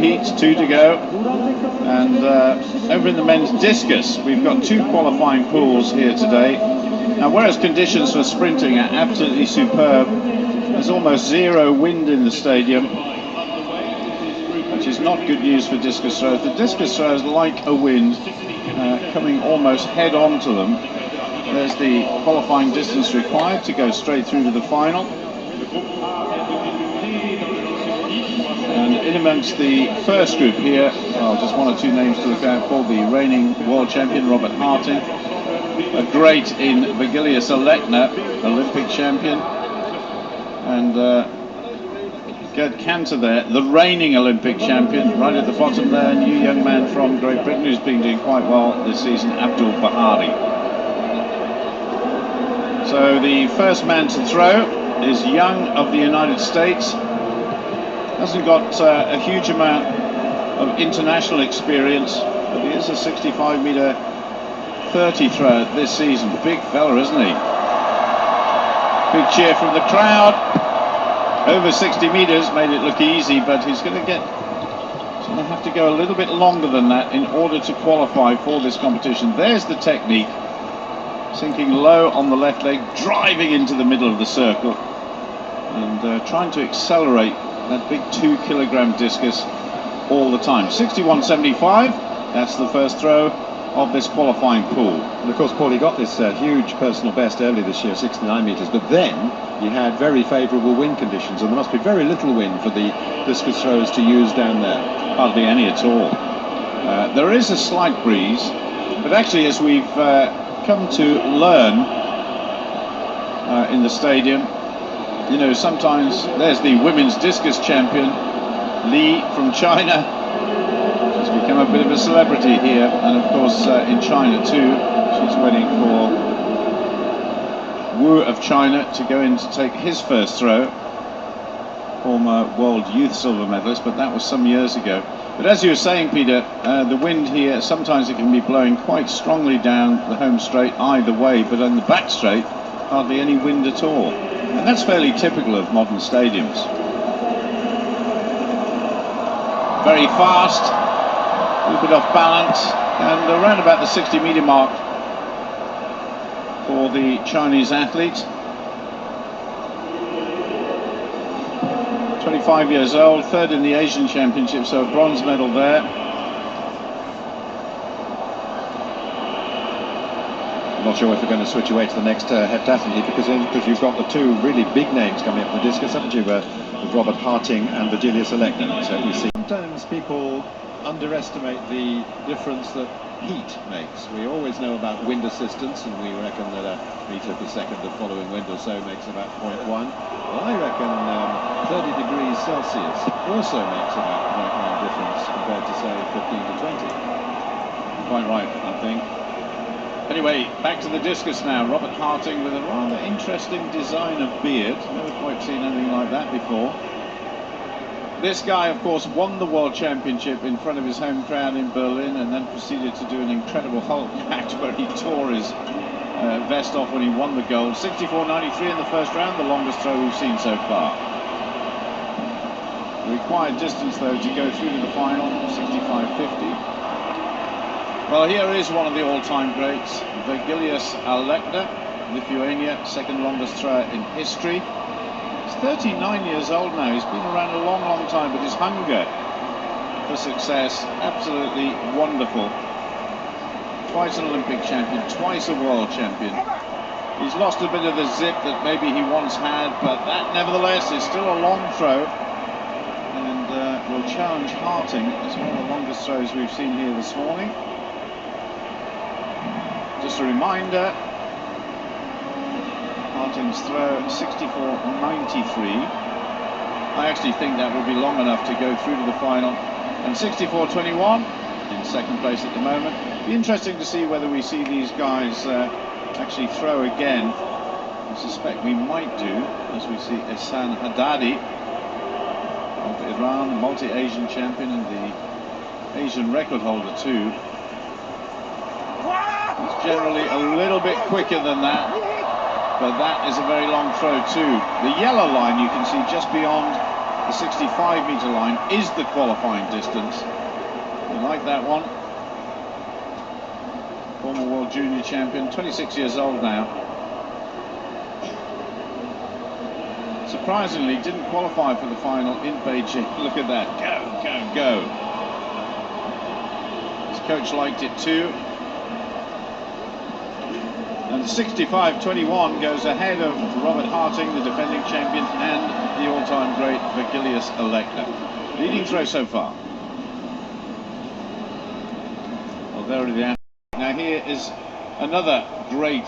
heats, 2 to go. And over in the men's discus, we've got 2 qualifying pools here today. Now, whereas conditions for sprinting are absolutely superb, there's almost 0 wind in the stadium, which is not good news for discus throwers. The discus throwers like a wind coming almost head on to them. There's the qualifying distance required to go straight through to the final. And in amongst the first group here, just 1 or 2 names to look out for. The reigning world champion, Robert Harting. A great in Virgilius Alekna, Olympic champion. And Gerd Cantor there, the reigning Olympic champion, right at the bottom there. New young man from Great Britain who's been doing quite well this season, Abdul Bahari. So the first man to throw is Young of the United States. Hasn't got a huge amount of international experience, but he is a 65-meter 30 thrower this season. Big fella, isn't he? Big cheer from the crowd. Over 60 meters, made it look easy, but he's going to have to go a little bit longer than that in order to qualify for this competition. There's the technique. Sinking low on the left leg, driving into the middle of the circle, and trying to accelerate that big 2-kilogram discus all the time. 61.75, that's the first throw of this qualifying pool. And of course, Paul, he got this huge personal best early this year, 69 metres, but then you had very favourable wind conditions, and there must be very little wind for the discus throwers to use down there. Hardly any at all. There is a slight breeze, but actually, as we've come to learn in the stadium, you know, sometimes there's the women's discus champion, Li from China. She's become a bit of a celebrity here, and of course in China too. She's waiting for Wu of China to go in to take his first throw. Former world youth silver medalist, but that was some years ago. But as you were saying, Peter, the wind here, sometimes it can be blowing quite strongly down the home straight either way, but on the back straight, hardly any wind at all. And that's fairly typical of modern stadiums. Very fast, a little bit off balance, and around about the 60-meter mark for the Chinese athlete. 25 years old, 3rd in the Asian Championship, so a bronze medal there. I'm not sure if we're going to switch away to the next heptathlete, because you've got the 2 really big names coming up in the discus, haven't you? With Robert Harting and Virgilius Alekna. So you see, sometimes people underestimate the difference that heat makes. We always know about wind assistance, and we reckon that a metre per second of following wind or so makes about 0.1. Well, I reckon 30 degrees Celsius also makes about 0.1 difference compared to, say, 15 to 20. Quite right, I think. Anyway, back to the discus now. Robert Harting with a rather interesting design of beard. Never quite seen anything like that before. This guy, of course, won the World Championship in front of his home crowd in Berlin, and then proceeded to do an incredible Hulk act where he tore his vest off when he won the gold. 64.93 in the first round, the longest throw we've seen so far. The required distance, though, to go through to the final, 65.50. Well, here is one of the all-time greats, Virgilius Alekna, Lithuania, 2nd longest thrower in history. He's 39 years old now. He's been around a long, long time, but his hunger for success, absolutely wonderful. Twice an Olympic champion, twice a world champion. He's lost a bit of the zip that maybe he once had, but that nevertheless is still a long throw, and will challenge Harting as one of the longest throws we've seen here this morning. Just a reminder, Harting's throw 64.93. I actually think that will be long enough to go through to the final. And 64.21 in 2nd place at the moment. Be interesting to see whether we see these guys actually throw again. I suspect we might do, as we see Ehsan Haddadi of Iran, multi-Asian champion and the Asian record holder too. It's generally a little bit quicker than that, but that is a very long throw too. The yellow line you can see just beyond The 65-metre line is the qualifying distance. You like that one? Former world junior champion, 26 years old now. Surprisingly, didn't qualify for the final in Beijing. Look at that. Go, go, go. His coach liked it too. And 65-21 goes ahead of Robert Harting, the defending champion, and the all-time great Virgilius Alekna. Leading throw so far. Well, there are the athletes. Now here is another great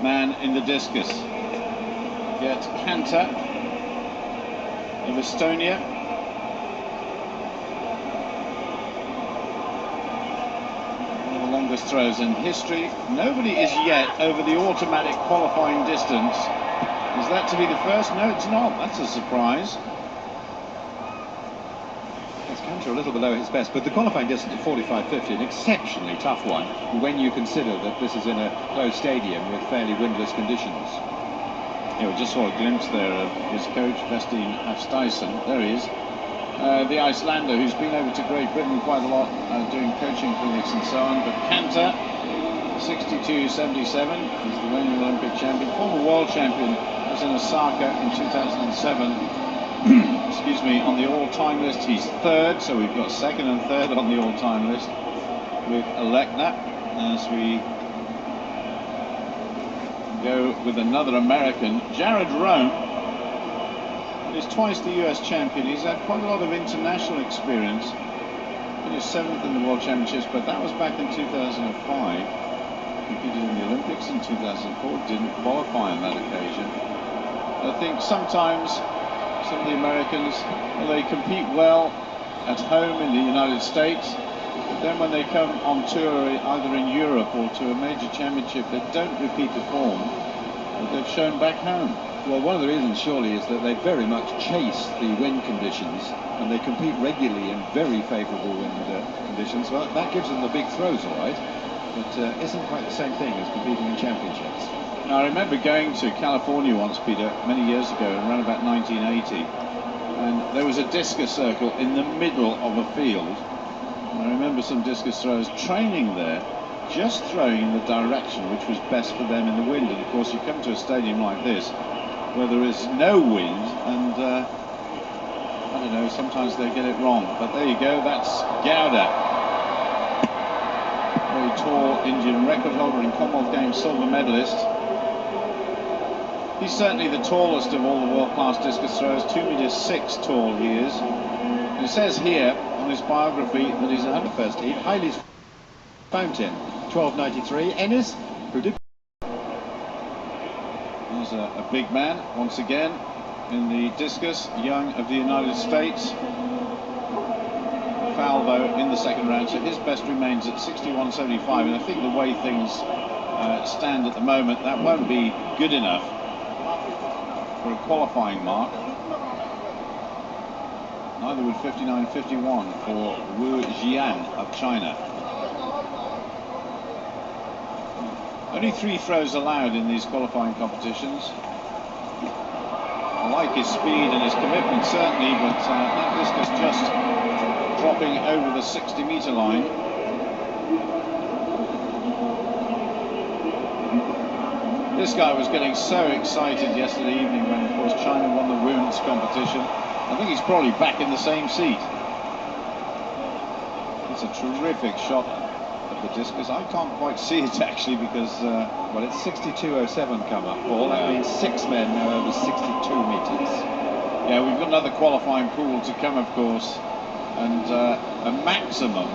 man in the discus. Get Kanta of Estonia. One of the longest throws in history. Nobody is yet over the automatic qualifying distance. Is that to be the first? No, it's not. That's a surprise. It's Kanta a little below his best, but the qualifying distance of 45.50, an exceptionally tough one when you consider that this is in a closed stadium with fairly windless conditions. Yeah, we just saw a glimpse there of his coach, Vestin Afstuysen. There he is. The Icelander, who's been over to Great Britain quite a lot, doing coaching clinics and so on. But Kanta, 62.77, is the reigning Olympic champion. Former world champion, was in Osaka in 2007. Excuse me, on the all-time list, he's third. So we've got second and third on the all-time list with Alekna. As we go with another American, Jared Rome. He's twice the US champion. He's had quite a lot of international experience. Finished 7th in the World Championships, but that was back in 2005. Competed in the Olympics in 2004, didn't qualify on that occasion. I think sometimes some of the Americans, well, they compete well at home in the United States, but then when they come on tour either in Europe or to a major championship, they don't repeat the form that they've shown back home. Well, one of the reasons surely is that they very much chase the wind conditions and they compete regularly in very favourable wind conditions. Well, that gives them the big throws, all right, but isn't quite the same thing as competing in championships. Now, I remember going to California once, Peter, many years ago, around about 1980, and there was a discus circle in the middle of a field. And I remember some discus throwers training there, just throwing in the direction which was best for them in the wind. And of course, you come to a stadium like this, where there is no wind, and I don't know, sometimes they get it wrong. But there you go, that's Gowda. Very tall Indian record holder and Commonwealth Games silver medalist. He's certainly the tallest of all the world-class discus throwers, 2'6" tall he is. And it says here on his biography that he's a first heat. Hailey's Fountain, 12.93. Ennis, who did. He's a big man, once again, in the discus, young of the United States. Foul, though, in the second round, so his best remains at 61.75, and I think the way things stand at the moment, that won't be good enough for a qualifying mark. Neither would 59.51 for Wu Jian of China. Only 3 throws allowed in these qualifying competitions. I like his speed and his commitment, certainly, but that discus just dropping over the 60-metre line. This guy was getting so excited yesterday evening when, of course, China won the women's competition. I think he's probably back in the same seat. It's a terrific shot at the discus. I can't quite see it actually because well, it's 62.07 come up, Paul. That means 6 men now over 62 metres. Yeah, we've got another qualifying pool to come, of course, and a maximum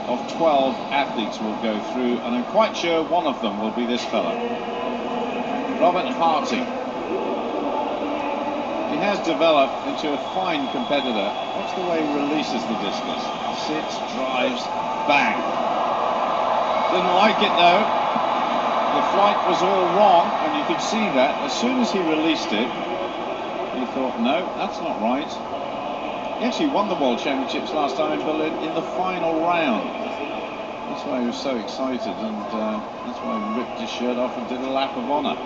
of 12 athletes will go through, and I'm quite sure one of them will be this fella, Robert Harting. He has developed into a fine competitor. Watch the way he releases the discus. Sits, drives, bang. Didn't like it though. The flight was all wrong, and you could see that as soon as he released it, he thought, no, that's not right. He actually won the World Championships last time in Berlin in the final round. That's why he was so excited, and that's why he ripped his shirt off and did a lap of honour.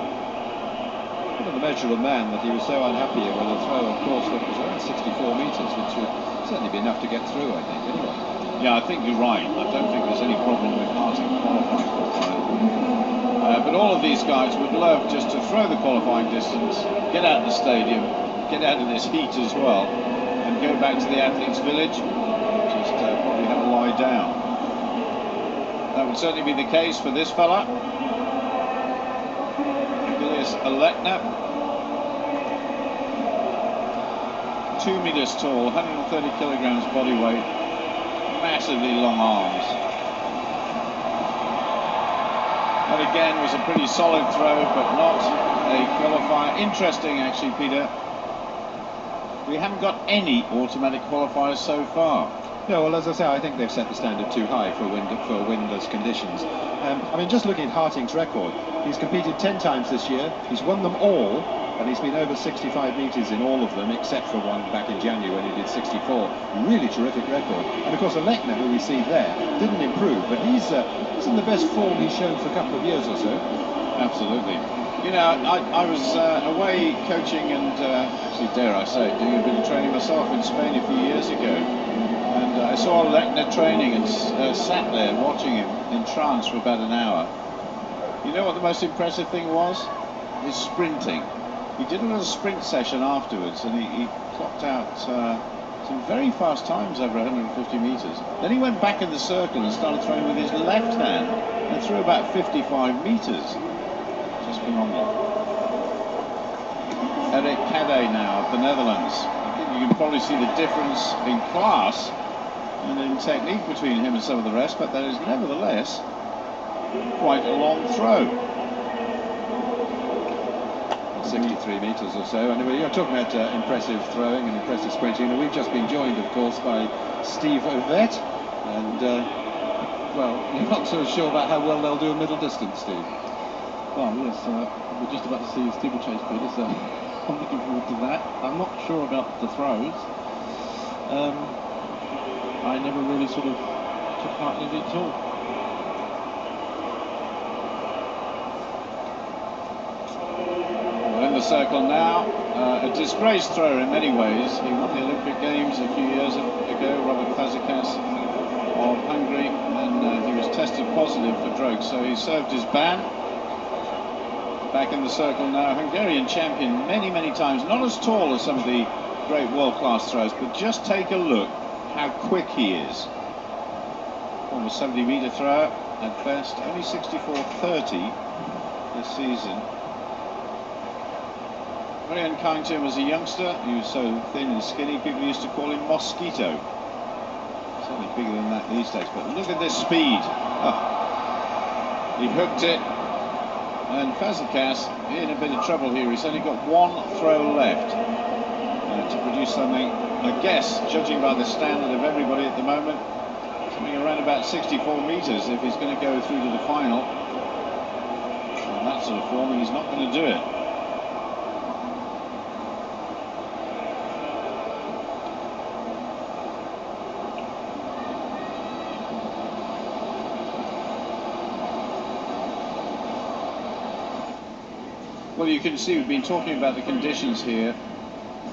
put on the measure of a man that he was so unhappy with a throw, of course, that was around 64 metres, which would certainly be enough to get through, I think, anyway. Yeah, I think you're right. I don't think there's any problem with Harting qualifying for the final. But all of these guys would love just to throw the qualifying distance, get out of the stadium, get out of this heat as well, and go back to the athletes' village, just probably have a lie down. That would certainly be the case for this fella, Julius Alekna. 2 meters tall, 130 kilograms body weight, massively long arms. That again was a pretty solid throw, but not a qualifier. Interesting, actually, Peter. We haven't got any automatic qualifiers so far. No, well, as I say, I think they've set the standard too high for windless conditions. I mean, just looking at Harting's record, he's competed 10 times this year, he's won them all, and he's been over 65 metres in all of them, except for one back in January when he did 64. Really terrific record. And of course, Alekna, who we see there, didn't improve, but he's in the best form he's shown for a couple of years or so. Absolutely. You know, I was away coaching and, actually, dare I say, doing a bit of training myself in Spain a few years ago. And I saw Alekna training and sat there watching him in trance for about an hour. You know what the most impressive thing was? His sprinting. He did a little sprint session afterwards, and he clocked out some very fast times over 150 metres. Then he went back in the circle and started throwing with his left hand and threw about 55 metres. Just phenomenal. Eric Cadde now of the Netherlands. I think you can probably see the difference in class and in technique between him and some of the rest, but that is nevertheless quite a long throw. 63 metres or so. And you're talking about impressive throwing and impressive sprinting. And we've just been joined, of course, by Steve Ovett. And, well, you're not so sure about how well they'll do a middle distance, Steve. Well, yes, we're just about to see a steeplechase, Peter, so I'm looking forward to that. I'm not sure about the throws. I never really sort of took part in it at all. Well, in the circle now, a disgraced thrower in many ways. He won the Olympic Games a few years ago, Robert Fazekas of Hungary, and he was tested positive for drugs, so he served his ban. Back in the circle now, Hungarian champion many times, not as tall as some of the great world-class throwers, but just take a look how quick he is. Almost 70-metre thrower at best, only 64.30 this season. Very unkind to him as a youngster. He was so thin and skinny, people used to call him Mosquito. Certainly bigger than that these days, but look at this speed. Oh. He hooked it. And Fazekas in a bit of trouble here. He's only got one throw left to produce something, I guess, judging by the standard of everybody at the moment, something around about 64 metres if he's going to go through to the final. In that sort of form, and he's not going to do it. Well, you can see we've been talking about the conditions here.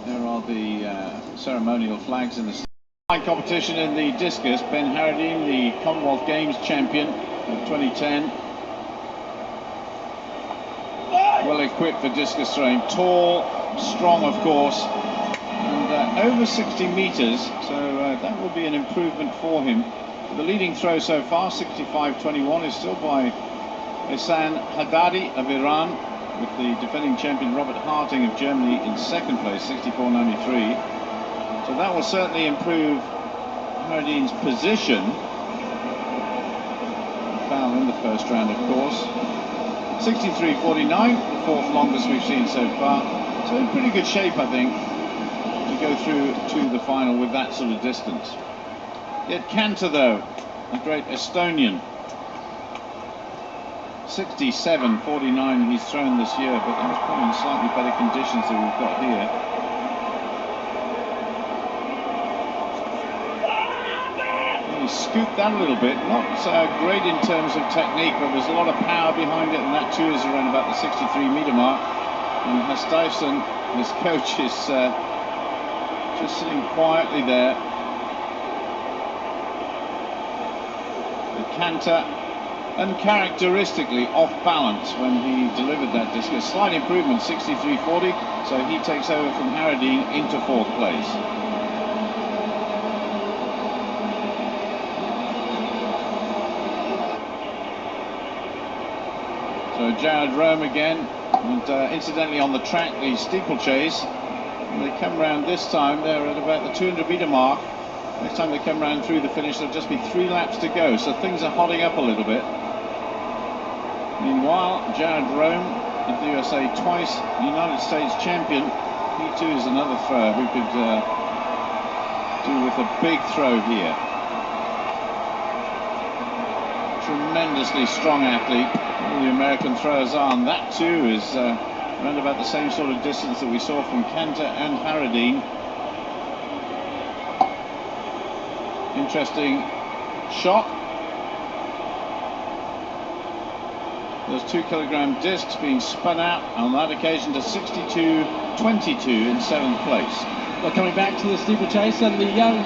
There are the ceremonial flags in the competition in the discus. Ben Harradine, the Commonwealth Games champion of 2010. Well equipped for discus throwing. Tall, strong, of course, and over 60 metres, so that will be an improvement for him. The leading throw so far, 65.21, is still by Ehsan Haddadi of Iran, with the defending champion Robert Harting of Germany in second place, 64.93. So that will certainly improve Harradine's position. Foul in the first round, of course. 63.49, the fourth longest we've seen so far. So in pretty good shape, I think, to go through to the final with that sort of distance. Yet Cantor, though, a great Estonian, 67.49 he's thrown this year, but that was probably in slightly better conditions than we've got here. And he scooped that a little bit, not great in terms of technique, but there's a lot of power behind it, and that too is around about the 63-metre mark. And Stuyvesant, his coach, is just sitting quietly there. The canter, uncharacteristically off balance when he delivered that discus. Slight improvement, 63.40, so he takes over from Harradine into fourth place. So Jared Rome again, and incidentally on the track, the steeplechase, when they come round this time, they're at about the 200 metre mark. Next time they come round through the finish, there'll just be 3 laps to go, so things are hotting up a little bit. Meanwhile, Jared Rome, the USA twice United States champion, he too is another thrower who could do with a big throw here. Tremendously strong athlete, all the American throwers are, and that too is around about the same sort of distance that we saw from Cantor and Harradine. Interesting shot. Those 2 kilogram discs being spun out on that occasion to 62.22 in 7th place. Well, coming back to the steeplechase and the young.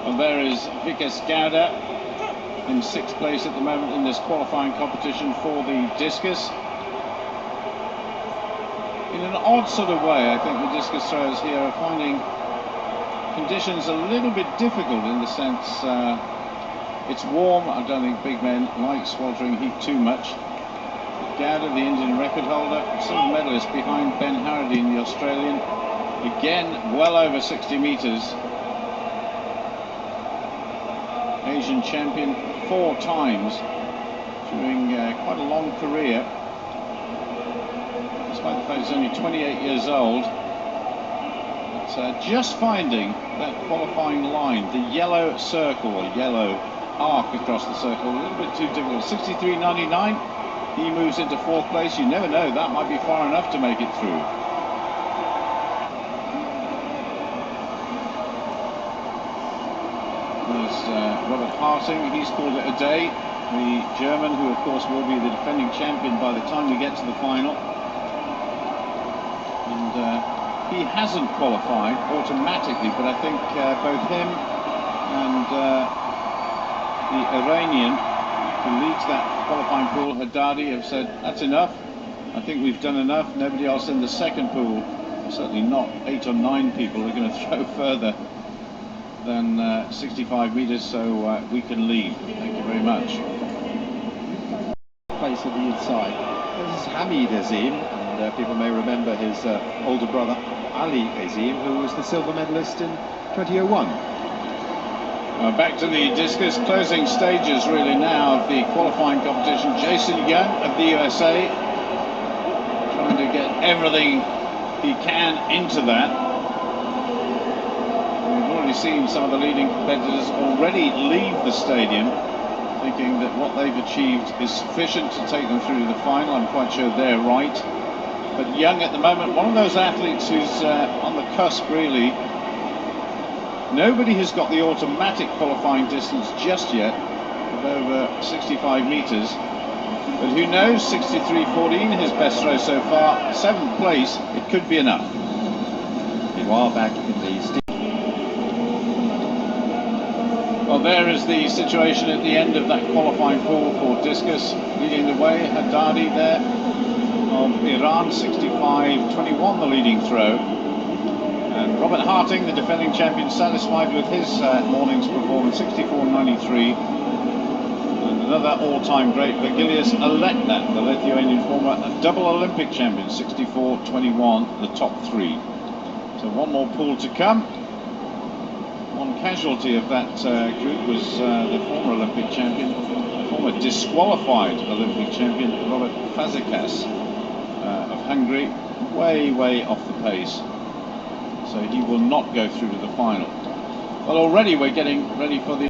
And there is Vikas Gowda in 6th place at the moment in this qualifying competition for the discus. In an odd sort of way, I think the discus throwers here are finding conditions a little bit difficult in the sense it's warm. I don't think big men like sweltering heat too much. Gowda, the Indian record holder, silver medalist behind Ben Harradine, the Australian, again well over 60 metres. Asian champion 4 times during quite a long career. Despite the fact he's only 28 years old. But just finding that qualifying line, the yellow circle, or yellow arc across the circle, a little bit too difficult. 63.99, he moves into 4th place. You never know, that might be far enough to make it through. There's Robert Harting, he's called it a day. The German, who of course will be the defending champion by the time we get to the final. And he hasn't qualified automatically, but I think both him and the Iranian who leads that qualifying pool, Haddadi, have said that's enough. I think we've done enough. Nobody else in the second pool, certainly not 8 or 9 people, are going to throw further than 65 metres, so we can leave. Thank you very much. Place at the inside. This is Hamid Azim, and people may remember his older brother Ali Azim, who was the silver medalist in 2001. Back to the discus, closing stages really now of the qualifying competition. Jason Young of the USA trying to get everything he can into that. We've already seen some of the leading competitors already leave the stadium thinking that what they've achieved is sufficient to take them through to the final. I'm quite sure they're right. But Young at the moment, one of those athletes who's on the cusp really. Nobody has got the automatic qualifying distance just yet of over 65 metres. But who knows, 63.14, his best throw so far, 7th place, it could be enough. Meanwhile, back in the Well, there is the situation at the end of that qualifying pool for discus. Leading the way, Haddadi there of Iran, 65.21 the leading throw. And Robert Harting, the defending champion, satisfied with his morning's performance, 64.93. And another all-time great, Virgilijus Aletna, the Lithuanian former double Olympic champion, 64.21, the top 3. So one more pool to come. One casualty of that group was the former Olympic champion, the former disqualified Olympic champion, Robert Fazekas of Hungary, way off the pace. So he will not go through to the final. Well, already we're getting ready for the